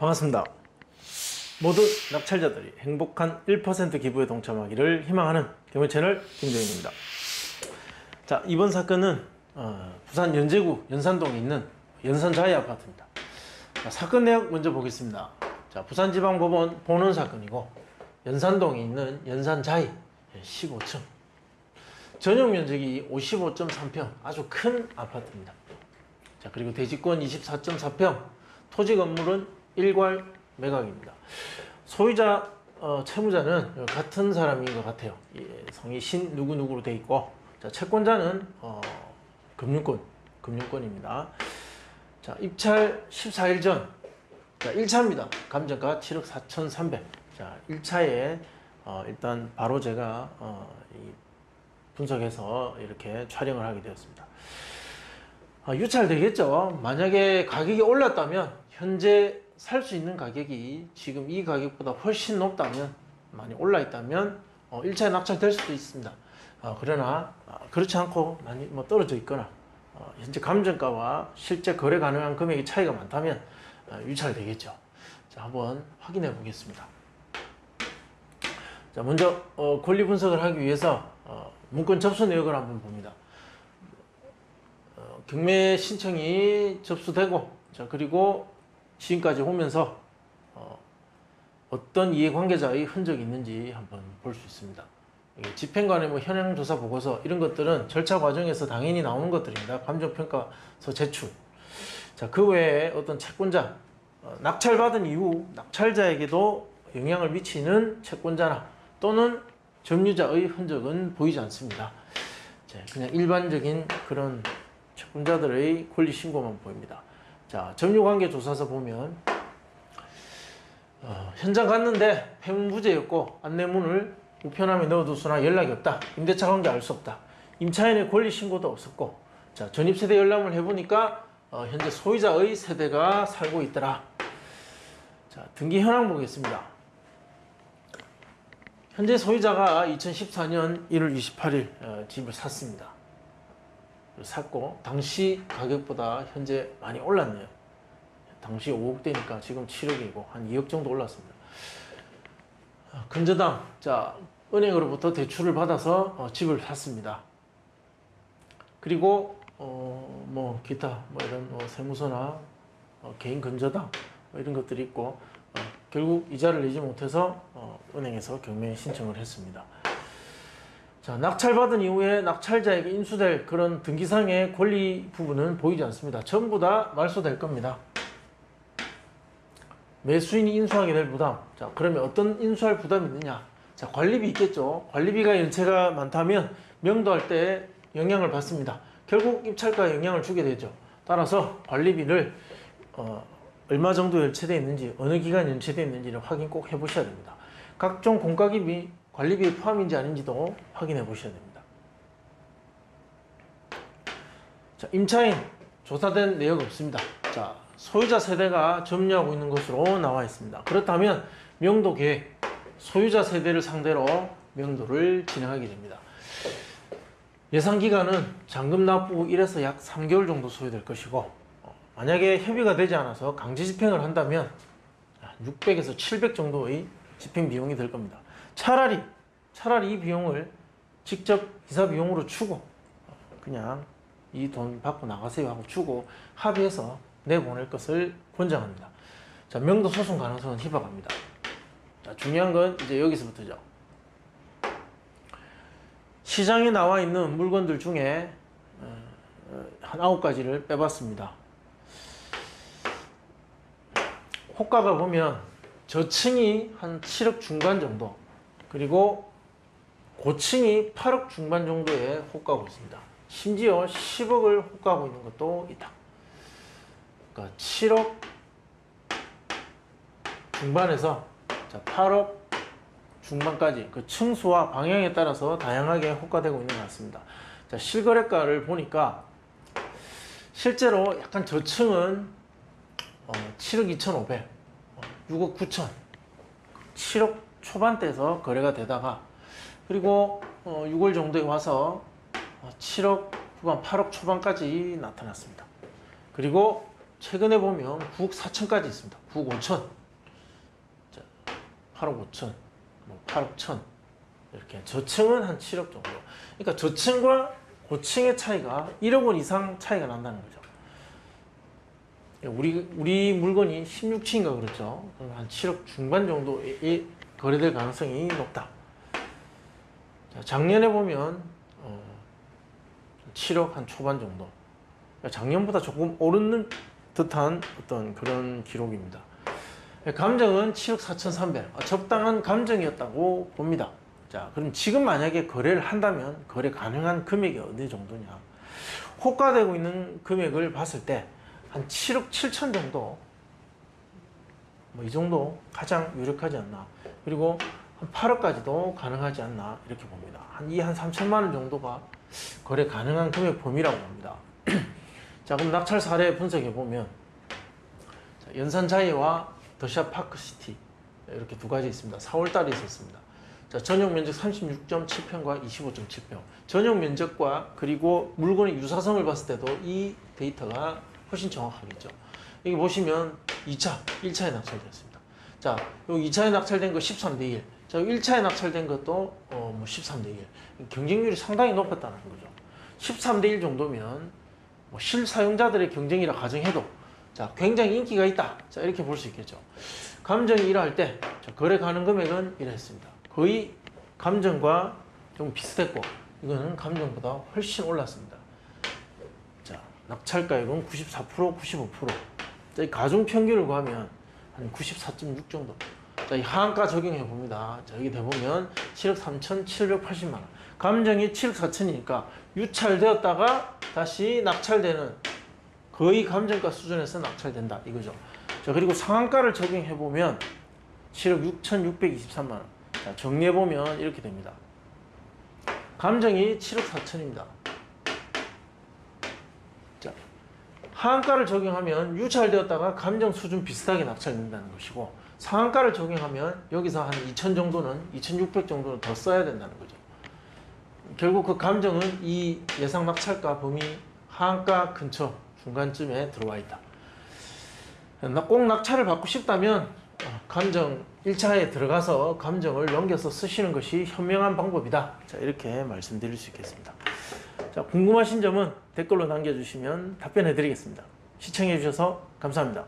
반갑습니다. 모든 낙찰자들이 행복한 1% 기부에 동참하기를 희망하는 경매 채널 김도현입니다. 자, 이번 사건은 부산 연제구 연산동에 있는 연산자이 아파트입니다. 자, 사건 내용 먼저 보겠습니다. 자, 부산지방법원 본원 사건이고 연산동에 있는 연산자이 15층 전용 면적이 55.3평 아주 큰 아파트입니다. 자, 그리고 대지권 24.4평 토지 건물은 일괄 매각입니다. 소유자 채무자는 같은 사람인 것 같아요. 성이 신 누구누구로 되어 있고, 자, 채권자는 금융권입니다. 자, 입찰 14일 전, 자, 1차입니다. 감정가 7억 4,300. 자, 1차에 일단 바로 제가 분석해서 이렇게 촬영을 하게 되었습니다. 유찰되겠죠. 만약에 가격이 올랐다면 현재 살 수 있는 가격이 지금 이 가격보다 훨씬 높다면, 많이 올라 있다면 1차에 낙찰될 수도 있습니다. 그러나 그렇지 않고 많이 떨어져 있거나 현재 감정가와 실제 거래 가능한 금액의 차이가 많다면 유찰되겠죠. 자, 한번 확인해 보겠습니다. 자, 먼저 권리 분석을 하기 위해서 문건 접수 내역을 한번 봅니다. 경매 신청이 접수되고, 자, 그리고 지금까지 오면서 어떤 이해관계자의 흔적이 있는지 한번 볼 수 있습니다. 집행관의 현황조사 보고서 이런 것들은 절차 과정에서 당연히 나오는 것들입니다. 감정평가서 제출. 자, 그 외에 어떤 채권자, 낙찰받은 이후 낙찰자에게도 영향을 미치는 채권자나 또는 점유자의 흔적은 보이지 않습니다. 자, 그냥 일반적인 그런 채권자들의 권리 신고만 보입니다. 자, 점유관계조사서 보면 현장 갔는데 폐문부재였고 안내문을 우편함에 넣어두거나 연락이 없다. 임대차 관계 알 수 없다. 임차인의 권리 신고도 없었고, 자, 전입세대 열람을 해보니까 현재 소유자의 세대가 살고 있더라. 자, 등기 현황 보겠습니다. 현재 소유자가 2014년 1월 28일 집을 샀습니다. 샀고 당시 가격보다 현재 많이 올랐네요. 당시 5억대니까 지금 7억이고 한 2억 정도 올랐습니다. 근저당, 자, 은행으로부터 대출을 받아서 집을 샀습니다. 그리고 기타 이런 세무서나 개인 근저당 이런 것들이 있고 결국 이자를 내지 못해서 은행에서 경매 신청을 했습니다. 자, 낙찰받은 이후에 낙찰자에게 인수될 그런 등기상의 권리 부분은 보이지 않습니다. 전부 다 말소될 겁니다. 매수인이 인수하게 될 부담. 자, 그러면 어떤 인수할 부담이 있느냐? 자, 관리비 있겠죠. 관리비가 연체가 많다면 명도할 때 영향을 받습니다. 결국 입찰가에 영향을 주게 되죠. 따라서 관리비를 얼마 정도 연체되어 있는지, 어느 기간 연체되어 있는지를 확인 꼭 해보셔야 됩니다. 각종 공과기비, 관리비에 포함인지 아닌지도 확인해 보셔야 됩니다. 자, 임차인 조사된 내역 없습니다. 자, 소유자 세대가 점유하고 있는 것으로 나와 있습니다. 그렇다면 명도 계획, 소유자 세대를 상대로 명도를 진행하게 됩니다. 예상 기간은 잔금 납부 후 1에서 약 3개월 정도 소요될 것이고, 만약에 협의가 되지 않아서 강제 집행을 한다면 600에서 700 정도의 집행 비용이 들 겁니다. 차라리 이 비용을 직접 이사 비용으로 주고 그냥 이 돈 받고 나가세요 하고 주고 합의해서 내보낼 것을 권장합니다. 자, 명도 소송 가능성은 희박합니다. 자, 중요한 건 이제 여기서부터죠. 시장에 나와 있는 물건들 중에 한 9가지를 빼봤습니다. 호가가 보면 저층이 한 7억 중반 정도, 그리고 고층이 8억 중반 정도의 호가고 있습니다. 심지어 10억을 호가하고 있는 것도 있다. 그러니까 7억 중반에서 8억 중반까지 그 층수와 방향에 따라서 다양하게 호가되고 있는 것 같습니다. 자, 실거래가를 보니까 실제로 약간 저층은 7억 2,500, 6억 9천, 7억 초반대에서 거래가 되다가, 그리고 6월 정도에 와서 7억 후반, 8억 초반까지 나타났습니다. 그리고 최근에 보면 9억 4천까지 있습니다. 9억 5천, 자, 8억 5천, 뭐 8억 1천 이렇게. 저층은 한 7억 정도. 그러니까 저층과 고층의 차이가 1억 원 이상 차이가 난다는 거죠. 우리 물건이 16층인가 그렇죠. 그럼 한 7억 중반 정도에 거래될 가능성이 높다. 자, 작년에 보면 7억 한 초반 정도. 작년보다 조금 오르는 듯한 어떤 그런 기록입니다. 감정은 7억 4,300. 적당한 감정이었다고 봅니다. 자, 그럼 지금 만약에 거래를 한다면 거래 가능한 금액이 어느 정도냐? 호가되고 있는 금액을 봤을 때 한 7억 7천 정도, 뭐 이 정도 가장 유력하지 않나. 그리고 한 8억까지도 가능하지 않나 이렇게 봅니다. 한 3천만 원 정도가 거래 가능한 금액 범위라고 봅니다. 자, 그럼 낙찰 사례 분석해 보면 연산자이와 더샵 파크시티 이렇게 두 가지 있습니다. 4월 달에 있었습니다. 자, 전용 면적 36.7평과 25.7평. 전용 면적과 그리고 물건의 유사성을 봤을 때도 이 데이터가 훨씬 정확하겠죠. 여기 보시면 2차, 1차에 낙찰되었습니다. 자, 여기 2차에 낙찰된 거 13대 1. 자, 1차에 낙찰된 것도 뭐 13대 1. 경쟁률이 상당히 높았다는 거죠. 13대 1 정도면 뭐 실사용자들의 경쟁이라 가정해도 자, 굉장히 인기가 있다. 자, 이렇게 볼 수 있겠죠. 감정이 이러할 때 거래 가능 금액은 이랬습니다. 거의 감정과 좀 비슷했고 이거는 감정보다 훨씬 올랐습니다. 자, 낙찰가액은 94%, 95%. 자, 이 가중 평균을 구하면 한 94.6 정도. 자, 이 하한가 적용해 봅니다. 자, 여기 대보면 7억 3,780만 원. 감정이 7억 4천이니까 유찰되었다가 다시 낙찰되는 거의 감정가 수준에서 낙찰된다 이거죠. 자, 그리고 상한가를 적용해 보면 7억 6,623만 원. 자, 정리해 보면 이렇게 됩니다. 감정이 7억 4천입니다. 자, 하한가를 적용하면 유찰되었다가 감정 수준 비슷하게 낙찰된다는 것이고, 상한가를 적용하면 여기서 한 2,000 정도는, 2,600 정도는 더 써야 된다는 거죠. 결국 그 감정은 이 예상 낙찰가 범위 하한가 근처 중간쯤에 들어와 있다. 꼭 낙찰을 받고 싶다면 감정 1차에 들어가서 감정을 넘겨서 쓰시는 것이 현명한 방법이다. 자, 이렇게 말씀드릴 수 있겠습니다. 자, 궁금하신 점은 댓글로 남겨주시면 답변해 드리겠습니다. 시청해 주셔서 감사합니다.